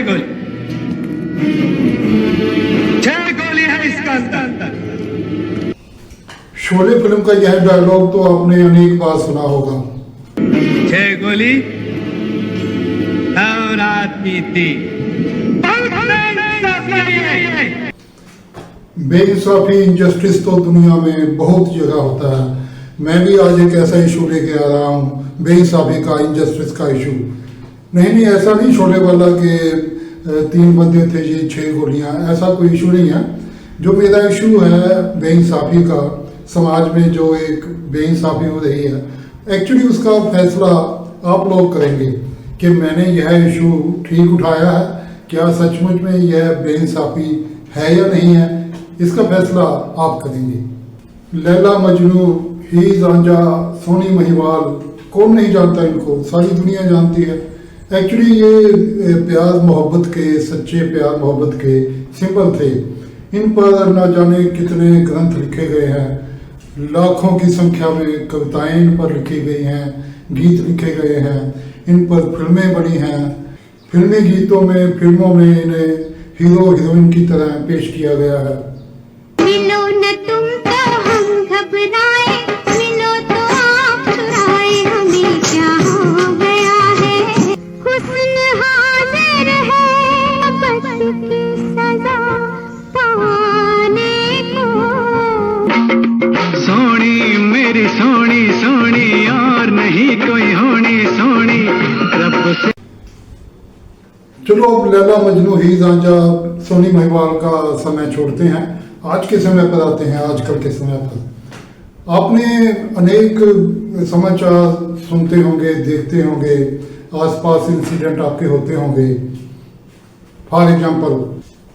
गोली, 6 गोली है इसका अंदर। शोले फिल्म का यह डायलॉग तो आपने अनेक बार सुना होगा। 6 गोली और आदमी 3। बेइंसाफी, इंजस्टिस तो दुनिया में बहुत जगह होता है। मैं भी आज एक ऐसा इशू लेके आ रहा हूँ, बेइंसाफी का, इंजस्टिस का इशू। नहीं, ऐसा नहीं शोले वाला के 3 बंदे थे जी 6 गोलियां, ऐसा कोई इशू नहीं है। जो मेरा इशू है बेइंसाफी का, समाज में जो एक बेइंसाफी हो रही है, एक्चुअली उसका फैसला आप लोग करेंगे कि मैंने यह इशू ठीक उठाया है, क्या सचमुच में यह बेइंसाफी है या नहीं है, इसका फैसला आप करेंगे। लैला मजनू, ही रांझा, सोनी महिवाल, कौन नहीं जानता इनको, सारी दुनिया जानती है। एक्चुअली ये प्यार मोहब्बत के, सच्चे प्यार मोहब्बत के सिंबल थे। इन पर न जाने कितने ग्रंथ लिखे गए हैं, लाखों की संख्या में कविताएं इन पर लिखी गई हैं, गीत लिखे गए हैं, इन पर फिल्में बनी हैं। फिल्मी गीतों में, फिल्मों में इन्हें हीरो हीरोइन की तरह पेश किया गया है। मिलो न तुम तो हम घबराए, मिलो तो आप चुराए, हमें क्या हो गया है। हुस्न हाजिर है बस की सजा पाने को। सोनी मेरी सोनी सोनी, और नहीं कोई होनी सोनी रब से। चलो अब लैला मजनू, ही रांझा, सोनी महिवाल का समय छोड़ते हैं, आज के समय पर आते हैं। आजकल के समय पर आपने अनेक समाचार सुनते होंगे, देखते होंगे, आसपास इंसिडेंट आपके होते होंगे। फॉर एग्जाम्पल,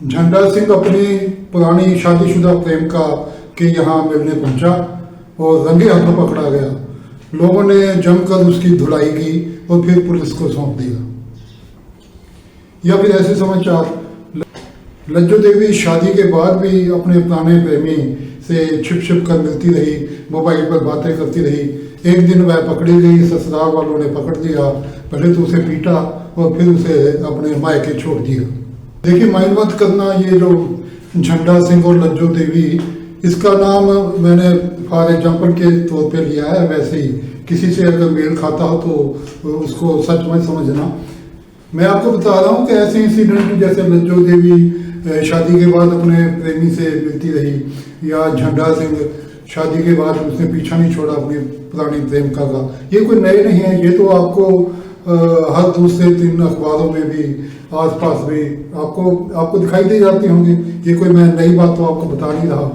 झंडा सिंह अपनी पुरानी शादीशुदा प्रेमिका के यहाँ मिलने पहुंचा और रंगे हाथों पकड़ा गया। लोगों ने जमकर उसकी धुलाई की और फिर पुलिस को सौंप दिया। या फिर ऐसे समाचार, लज्जो देवी शादी के बाद भी अपने पुराने प्रेमी से छिप छिप कर मिलती रही, मोबाइल पर बातें करती रही। एक दिन वह पकड़ी गई, ससुराल वालों ने पकड़ दिया, पहले तो उसे पीटा और फिर उसे अपने मायके छोड़ दिया। देखिए, माइंड मत करना, ये जो झंडा सिंह और लज्जो देवी, इसका नाम मैंने फॉर एग्जाम्पल के तौर पे लिया है। वैसे ही किसी से अगर मेल खाता हो तो उसको सच में समझना। मैं आपको बता रहा हूँ कि ऐसे इंसिडेंट जैसे लज्जो देवी शादी के बाद अपने प्रेमी से मिलती रही, या झंडा सिंह शादी के बाद उसने पीछा नहीं छोड़ा अपनी पुरानी प्रेमिका का, ये कोई नए नहीं है। ये तो आपको हर दूसरे 3 अखबारों में भी, आसपास भी आपको दिखाई दे जाती होंगी। ये कोई मैं नई बात तो आपको बता नहीं रहा।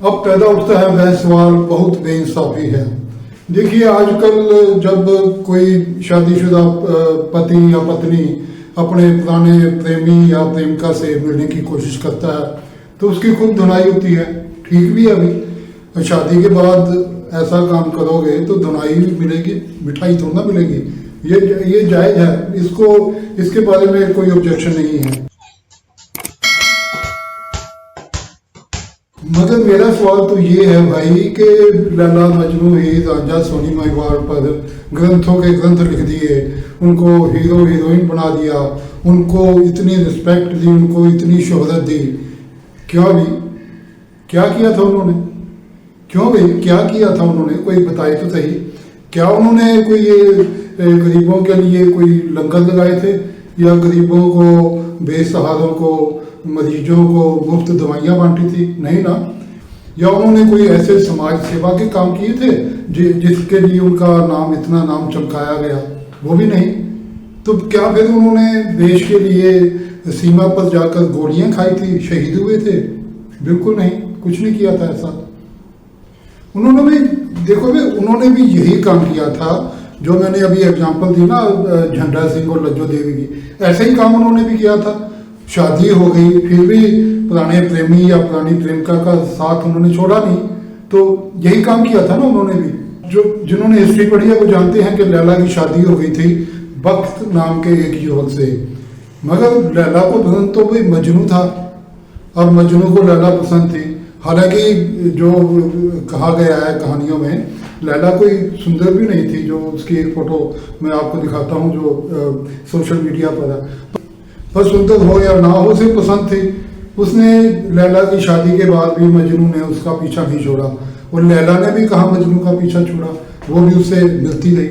अब पैदा उठता है वह सवाल, बहुत बेइंसाफी है। देखिए, आजकल जब कोई शादीशुदा पति या पत्नी अपने पुराने प्रेमी या प्रेमिका से मिलने की कोशिश करता है तो उसकी खूब धुनाई होती है। ठीक भी है, अभी शादी के बाद ऐसा काम करोगे तो धुनाई भी मिलेगी, मिठाई थोड़ा ना मिलेगी। ये जायज़ है, इसके बारे में कोई ऑब्जेक्शन नहीं है। मगर मेरा सवाल तो ये है भाई कि लैला मजनू, ही रांझा, सोनी महिवाल पर ग्रंथों के ग्रंथ लिख दिए, उनको हीरो हीरोइन बना दिया, उनको इतनी रिस्पेक्ट दी, उनको इतनी शोहरत दी। क्यों भी? क्या किया था उन्होंने? क्यों भाई, क्या किया था उन्होंने? कोई बताए तो सही। क्या उन्होंने कोई ये गरीबों के लिए कोई लंगर लगाए थे, या गरीबों को, बेसहारों को, मरीजों को मुफ्त दवाइयाँ बांटी थी? नहीं ना। या उन्होंने कोई ऐसे समाज सेवा के काम किए थे जिसके लिए उनका नाम, इतना नाम चमकाया गया? वो भी नहीं। तो क्या फिर उन्होंने देश के लिए सीमा पर जाकर गोलियां खाई थी, शहीद हुए थे? बिल्कुल नहीं, कुछ नहीं किया था ऐसा। उन्होंने भी, देखो भाई, उन्होंने भी यही काम किया था जो मैंने अभी एग्जांपल दी ना, झंडा सिंह और लज्जो देवी की, ऐसे ही काम उन्होंने भी किया था। शादी हो गई, फिर भी पुराने प्रेमी या पुरानी प्रेमिका का साथ उन्होंने छोड़ा नहीं, तो यही काम किया था ना उन्होंने भी। जिन्होंने हिस्ट्री पढ़ी है वो जानते हैं कि लैला की शादी हो गई थी बख्त नाम के एक युवक से, मगर लैला को पसंद तो भाई मजनू था, और मजनू को लैला पसंद थी। हालांकि जो कहा गया है कहानियों में, लैला कोई सुंदर भी नहीं थी। जो उसकी एक फ़ोटो मैं आपको दिखाता हूँ जो सोशल मीडिया पर है। पर सुंदर हो या ना हो उसे पसंद थी। उसने लैला की शादी के बाद भी मजनू ने उसका पीछा नहीं छोड़ा, और लैला ने भी कहा मजनू का पीछा छोड़ा, वो भी उससे मिलती रही।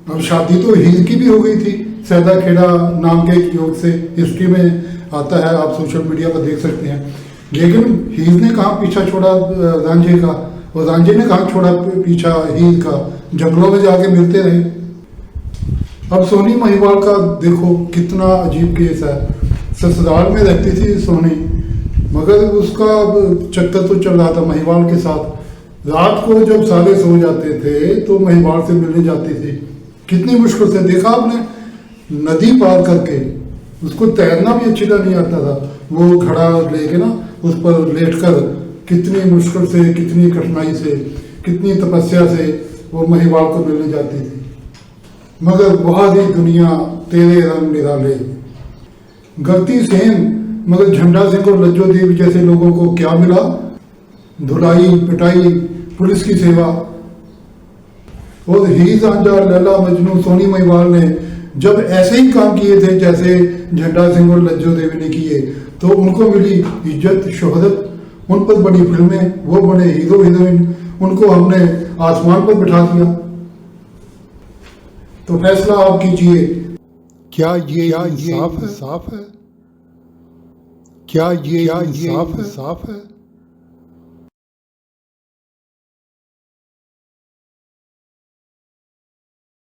अब शादी तो हीर की भी हो गई थी, सैदा खेड़ा नाम के एक युवक से, हिस्ट्री में आता है, आप सोशल मीडिया पर देख सकते हैं। लेकिन हीर ने कहा पीछा छोड़ा रांझे का, और रांझे ने कहा छोड़ा पीछा हीर का, जंगलों में जाके मिलते रहे। अब सोनी महिवाल का देखो कितना अजीब केस है। ससुराल में रहती थी सोनी, मगर उसका चक्कर तो चल रहा था महिवाल के साथ। रात को जब सारे सो जाते थे तो महिवाल से मिलने जाती थी। कितनी मुश्किल से, देखा आपने, नदी पार करके, उसको तैरना भी अच्छी तरह नहीं आता था, वो घड़ा लेके ना उस पर लेटकर कितनी मुश्किल से, कितनी कठिनाई से, कितनी तपस्या से वो महिवाल को मिलने जाती थी। मगर बहुत ही दुनिया तेरे रंग निराले, गलती सेम, मगर झंडा सिंह और लज्जो देवी जैसे लोगों को क्या मिला? धुलाई, पिटाई, पुलिस की सेवा। और हीर रांझा, लैला मजनू, सोनी महिवाल ने जब ऐसे ही काम किए थे जैसे झंडा सिंह और लज्जो देवी ने किए, तो उनको मिली इज्जत, शोहरत, उन पर बड़ी फिल्में, वो बने हीरो हीरोइन, उनको हमने आसमान पर बिठा दिया। तो फैसला आप कीजिए, क्या ये इंसाफ है? क्या ये इंसाफ है?